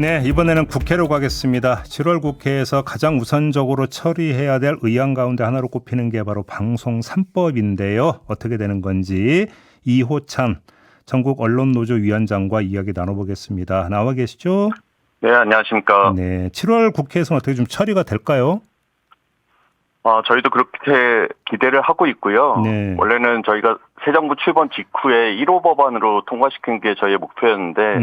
네, 이번에는 국회로 가겠습니다. 7월 국회에서 가장 우선적으로 처리해야 될 의안 가운데 하나로 꼽히는 게 바로 방송 3법인데요. 어떻게 되는 건지 이호찬 전국 언론노조 위원장과 이야기 나눠보겠습니다. 나와 계시죠? 네, 안녕하십니까. 네, 7월 국회에서는 어떻게 좀 처리가 될까요? 저희도 그렇게 기대를 하고 있고요. 네. 원래는 저희가 새 정부 출범 직후에 1호 법안으로 통과시킨 게 저희의 목표였는데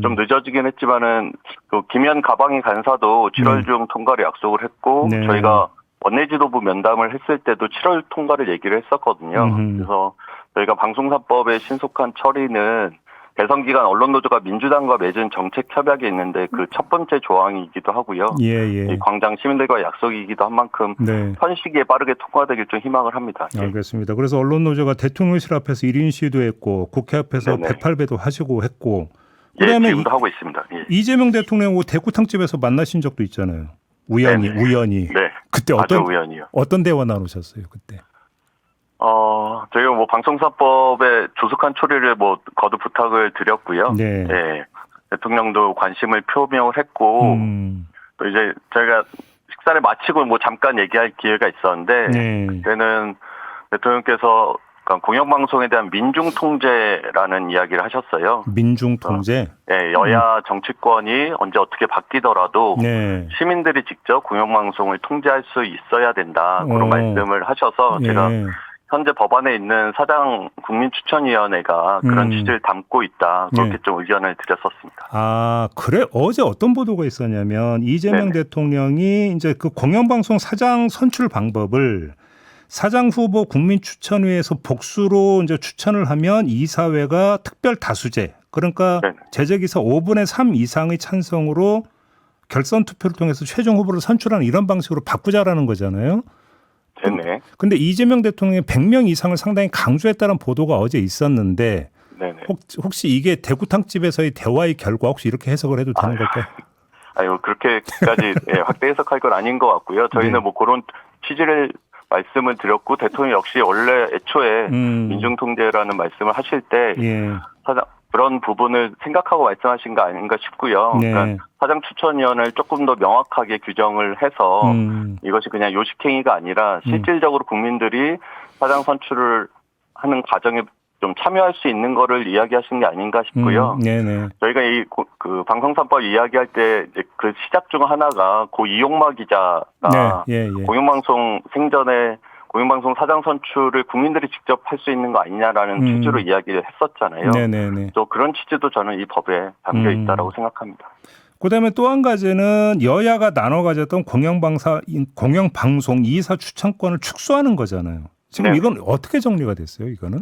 좀 늦어지긴 했지만은 그 김현 가방위 간사도 7월 중 통과를 약속을 했고 네. 저희가 원내지도부 면담을 했을 때도 7월 통과를 얘기를 했었거든요. 그래서 저희가 방송사법의 신속한 처리는 대선 기간 언론노조가 민주당과 맺은 정책 협약이 있는데 그 첫 번째 조항이기도 하고요. 예. 이 광장 시민들과 약속이기도 한 만큼 네. 현 시기에 빠르게 통과되길 좀 희망을 합니다. 알겠습니다. 그래서 언론노조가 대통령실 앞에서 1인 시위도 했고 국회 앞에서 네네. 108배도 하시고 했고 예, 그다음에 지금도 하고 있습니다. 예. 이재명 대통령 대구탕집에서 만나신 적도 있잖아요. 우연히. 네. 그때 아주 우연히요. 어떤 대화 나누셨어요, 그때? 저희가 뭐 방송사법의 조속한 처리를 뭐 거듭 부탁을 드렸고요. 네. 예. 대통령도 관심을 표명을 했고 또 이제 저희가 식사를 마치고 뭐 잠깐 얘기할 기회가 있었는데 네. 그때는 대통령께서 공영방송에 대한 민중통제라는 이야기를 하셨어요. 민중통제? 네, 여야 정치권이 언제 어떻게 바뀌더라도 네. 시민들이 직접 공영방송을 통제할 수 있어야 된다. 그런 말씀을 하셔서 제가 현재 법안에 있는 사장 국민추천위원회가 그런 취지를 담고 있다. 그렇게 좀 의견을 드렸었습니다. 아, 그래? 어제 어떤 보도가 있었냐면 이재명 대통령이 이제 그 공영방송 사장 선출 방법을 사장 후보 국민추천위에서 복수로 이제 추천을 하면 이사회가 특별 다수제, 그러니까 제적이사 5분의 3 이상의 찬성으로 결선 투표를 통해서 최종 후보를 선출하는 이런 방식으로 바꾸자라는 거잖아요. 네네. 근데 이재명 대통령이 100명 이상을 상당히 강조했다는 보도가 어제 있었는데 네네. 혹시 이게 대구탕집에서의 대화의 결과 혹시 이렇게 해석을 해도 되는 걸까요? 아유, 그렇게까지 확대 해석할 건 아닌 것 같고요. 저희는 뭐 그런 취지를 말씀을 드렸고 대통령 역시 원래 애초에 민중통제라는 말씀을 하실 때 그런 부분을 생각하고 말씀하신 거 아닌가 싶고요. 그러니까 사장 추천위원회를 조금 더 명확하게 규정을 해서 이것이 그냥 요식행위가 아니라 실질적으로 국민들이 사장 선출을 하는 과정에 좀 참여할 수 있는 거를 이야기하신 게 아닌가 싶고요. 저희가 그 방송사법 이야기할 때 이제 그 시작 중 하나가 고 이용마 기자가 공영방송 생전에 공영방송 사장 선출을 국민들이 직접 할 수 있는 거 아니냐라는 취지로 이야기를 했었잖아요. 또 그런 취지도 저는 이 법에 담겨 있다라고 생각합니다. 그다음에 또 한 가지는 여야가 나눠 가졌던 공영방송 이사 추천권을 축소하는 거잖아요. 지금 이건 어떻게 정리가 됐어요, 이거는?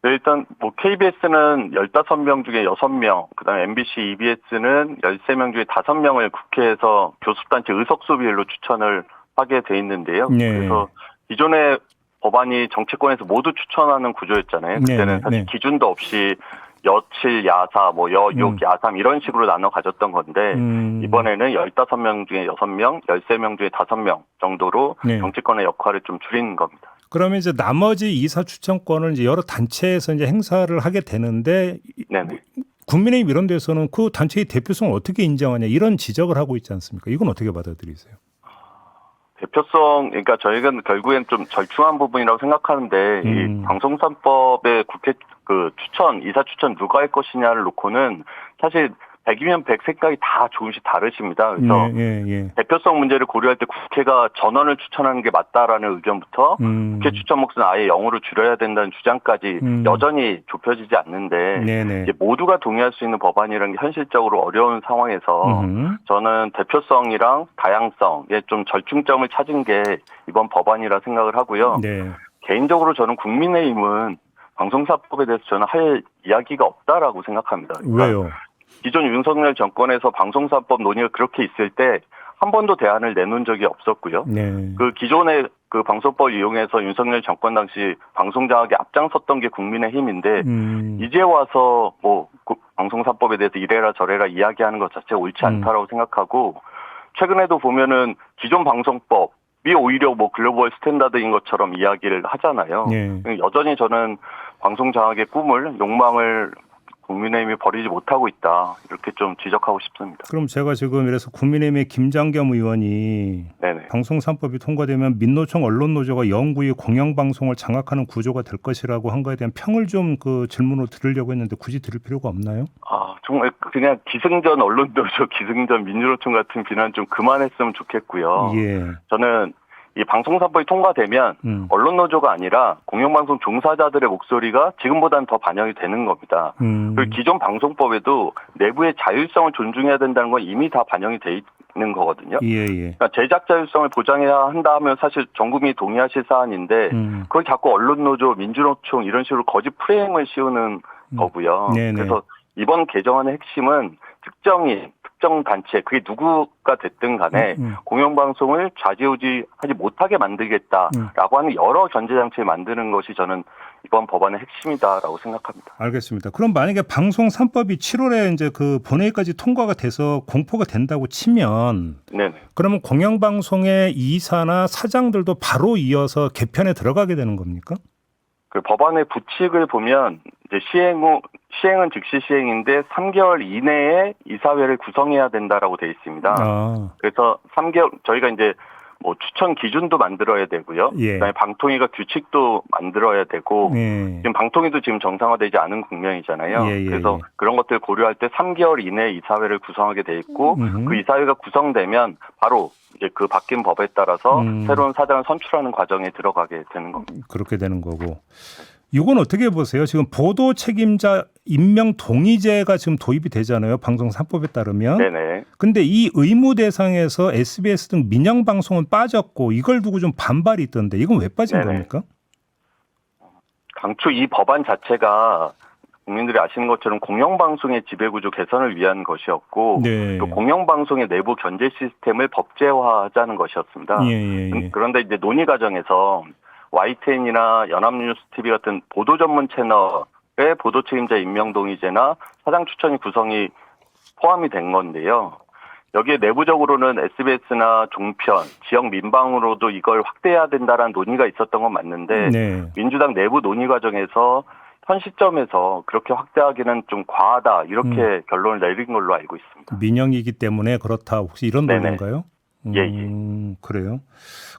네, 일단 뭐 KBS는 15명 중에 6명, 그다음에 MBC, EBS는 13명 중에 5명을 국회에서 교섭단체 의석수 비율로 추천을 하게 돼 있는데요. 그래서 기존의 법안이 정치권에서 모두 추천하는 구조였잖아요. 그때는 사실 기준도 없이 여7, 야4, 뭐 여6, 야3 이런 식으로 나눠 가졌던 건데 이번에는 15명 중에 6명, 13명 중에 5명 정도로 정치권의 역할을 좀 줄이는 겁니다. 그러면 이제 나머지 이사 추천권을 이제 여러 단체에서 이제 행사를 하게 되는데 국민의힘 이런 데서는 그 단체의 대표성을 어떻게 인정하냐 이런 지적을 하고 있지 않습니까? 이건 어떻게 받아들이세요? 대표성, 그러니까 저희가 결국엔 좀 절충한 부분이라고 생각하는데 이 방송사법의 국회 그 추천, 이사 추천 누가 할 것이냐를 놓고는 사실 100이면 100 생각이 다 조금씩 다르십니다. 그래서 대표성 문제를 고려할 때 국회가 전원을 추천하는 게 맞다라는 의견부터 국회 추천 몫은 아예 0으로 줄여야 된다는 주장까지 여전히 좁혀지지 않는데 이제 모두가 동의할 수 있는 법안이라는 게 현실적으로 어려운 상황에서 저는 대표성이랑 다양성에 좀 절충점을 찾은 게 이번 법안이라 생각을 하고요. 개인적으로 저는 국민의힘은 방송사법에 대해서 저는 할 이야기가 없다라고 생각합니다. 왜요? 기존 윤석열 정권에서 방송사법 논의가 그렇게 있을 때 한 번도 대안을 내놓은 적이 없었고요. 그 기존의 그 방송법 이용해서 윤석열 정권 당시 방송장악에 앞장섰던 게 국민의힘인데 이제 와서 뭐 방송사법에 대해서 이래라 저래라 이야기하는 것 자체가 옳지 않다라고 생각하고 최근에도 보면은 기존 방송법이 오히려 뭐 글로벌 스탠다드인 것처럼 이야기를 하잖아요. 여전히 저는 방송장악의 꿈을 욕망을 국민의힘이 버리지 못하고 있다. 이렇게 좀 지적하고 싶습니다. 그럼 제가 지금 이래서 국민의힘의 김장겸 의원이 네네. 방송 3법이 통과되면 민노총 언론노조가 영구히 공영방송을 장악하는 구조가 될 것이라고 한 거에 대한 평을 좀 그 질문으로 들으려고 했는데 굳이 들을 필요가 없나요? 정말 그냥 기승전 언론노조, 기승전 민주노총 같은 비난 좀 그만했으면 좋겠고요. 예. 저는 이 방송 3법이 통과되면 언론노조가 아니라 공영방송 종사자들의 목소리가 지금보다는 더 반영이 되는 겁니다. 그리고 기존 방송법에도 내부의 자율성을 존중해야 된다는 건 이미 다 반영이 돼 있는 거거든요. 예. 그러니까 제작 자율성을 보장해야 한다 하면 사실 전 국민이 동의하실 사안인데 그걸 자꾸 언론노조, 민주노총 이런 식으로 거짓 프레임을 씌우는 거고요. 네네. 그래서 이번 개정안의 핵심은 특정 단체, 그게 누구가 됐든 간에 공영방송을 좌지우지하지 못하게 만들겠다라고 하는 여러 견제장치를 만드는 것이 저는 이번 법안의 핵심이다라고 생각합니다. 알겠습니다. 그럼 만약에 방송 3법이 7월에 이제 그 본회의까지 통과가 돼서 공포가 된다고 치면 네네. 그러면 공영방송의 이사나 사장들도 바로 이어서 개편에 들어가게 되는 겁니까? 그 법안의 부칙을 보면 이제 시행은 즉시 시행인데 3개월 이내에 이사회를 구성해야 된다라고 되어 있습니다. 그래서 3개월 저희가 이제 뭐 추천 기준도 만들어야 되고요. 예. 그다음에 방통위가 규칙도 만들어야 되고 지금 방통위도 지금 정상화되지 않은 국면이잖아요. 그래서 그런 것들을 고려할 때 3개월 이내에 이사회를 구성하게 돼 있고 그 이사회가 구성되면 바로 이제 그 바뀐 법에 따라서 새로운 사장을 선출하는 과정에 들어가게 되는 겁니다. 그렇게 되는 거고. 이건 어떻게 보세요? 지금 보도 책임자 임명 동의제가 지금 도입이 되잖아요. 방송 3법에 따르면. 네네. 근데 이 의무 대상에서 SBS 등 민영 방송은 빠졌고 이걸 두고 좀 반발이 있던데 이건 왜 빠진 겁니까? 당초 이 법안 자체가 국민들이 아시는 것처럼 공영방송의 지배구조 개선을 위한 것이었고 또 공영방송의 내부 견제 시스템을 법제화하자는 것이었습니다. 그런데 이제 논의 과정에서 YTN이나 연합뉴스TV 같은 보도 전문 채널의 보도 책임자 임명 동의제나 사장 추천이 구성이 포함이 된 건데요. 여기에 내부적으로는 SBS나 종편, 지역 민방으로도 이걸 확대해야 된다라는 논의가 있었던 건 맞는데 민주당 내부 논의 과정에서 현 시점에서 그렇게 확대하기는 좀 과하다 이렇게 결론을 내린 걸로 알고 있습니다. 민영이기 때문에 그렇다 혹시 이런 논리인가요? 그래요.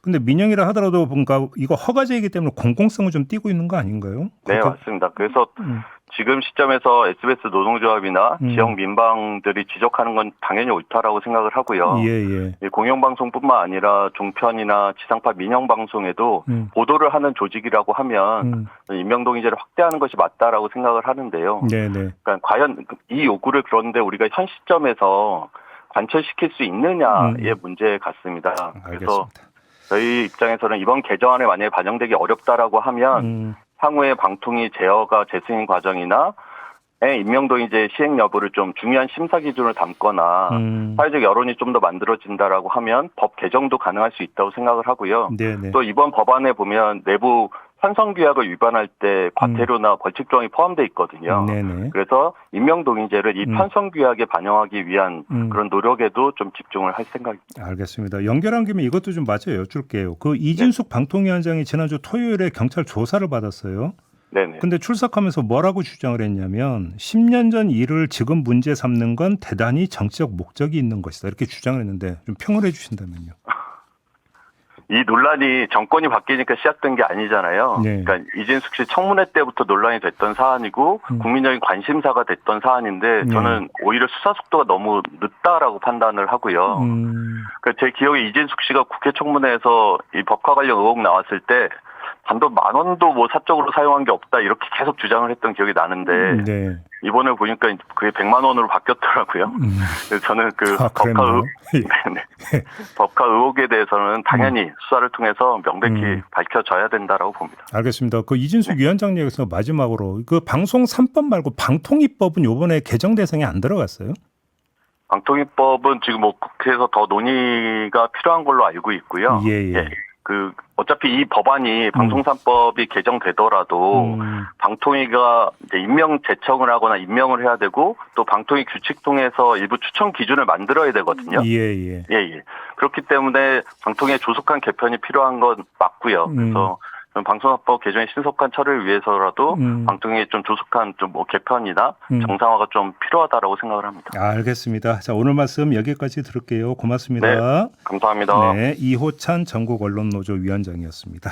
근데 민영이라 하더라도 뭔가 이거 허가제이기 때문에 공공성을 좀 띠고 있는 거 아닌가요? 네, 맞습니다. 그래서 지금 시점에서 SBS 노동조합이나 지역 민방들이 지적하는 건 당연히 옳다라고 생각을 하고요. 공영방송뿐만 아니라 종편이나 지상파 민영방송에도 보도를 하는 조직이라고 하면 임명동의제를 확대하는 것이 맞다라고 생각을 하는데요. 그러니까 과연 이 요구를 그런데 우리가 현 시점에서 관철시킬 수 있느냐의 문제 같습니다. 그래서 저희 입장에서는 이번 개정안에 만약에 반영되기 어렵다라고 하면 향후에 방통위 제어가 재승인 과정이나 임명동의제 시행 여부를 좀 중요한 심사 기준을 담거나 사회적 여론이 좀 더 만들어진다라고 하면 법 개정도 가능할 수 있다고 생각을 하고요. 또 이번 법안에 보면 내부 편성규약을 위반할 때 과태료나 벌칙 조항이 포함되어 있거든요. 그래서 임명동의제를 이 편성규약에 반영하기 위한 그런 노력에도 좀 집중을 할 생각입니다. 알겠습니다. 연결한 김에 이것도 좀 마저 여쭐게요. 그 이진숙 방통위원장이 지난주 토요일에 경찰 조사를 받았어요. 근데 출석하면서 뭐라고 주장을 했냐면 10년 전 일을 지금 문제 삼는 건 대단히 정치적 목적이 있는 것이다. 이렇게 주장을 했는데 좀 평을 해 주신다면요. 이 논란이 정권이 바뀌니까 시작된 게 아니잖아요. 그러니까 이진숙 씨 청문회 때부터 논란이 됐던 사안이고 국민적인 관심사가 됐던 사안인데 저는 오히려 수사 속도가 너무 늦다라고 판단을 하고요. 그러니까 제 기억에 이진숙 씨가 국회 청문회에서 이 법과 관련 의혹 나왔을 때 단돈 10,000원도 뭐 사적으로 사용한 게 없다 이렇게 계속 주장을 했던 기억이 나는데 이번에 보니까 그게 100만 원으로 바뀌었더라고요. 그래서 저는 그 법과 의혹에 대해서는 당연히 수사를 통해서 명백히 밝혀져야 된다라고 봅니다. 알겠습니다. 그 이진숙 위원장님께서 마지막으로 그 방송 3법 말고 방통위법은 이번에 개정 대상에 안 들어갔어요? 방통위법은 지금 뭐 국회에서 더 논의가 필요한 걸로 알고 있고요. 그 어차피 이 법안이 방송 3법이 개정되더라도 방통위가 이제 임명 제청을 하거나 임명을 해야 되고 또 방통위 규칙 통해서 일부 추천 기준을 만들어야 되거든요. 그렇기 때문에 방통위의 조속한 개편이 필요한 건 맞고요. 그래서 방송사법 개정의 신속한 처리를 위해서라도 방통위의 좀 조속한 좀 뭐 개편이나 정상화가 좀 필요하다라고 생각을 합니다. 알겠습니다. 자, 오늘 말씀 여기까지 들을게요. 고맙습니다. 네, 감사합니다. 네, 이호찬 전국언론노조 위원장이었습니다.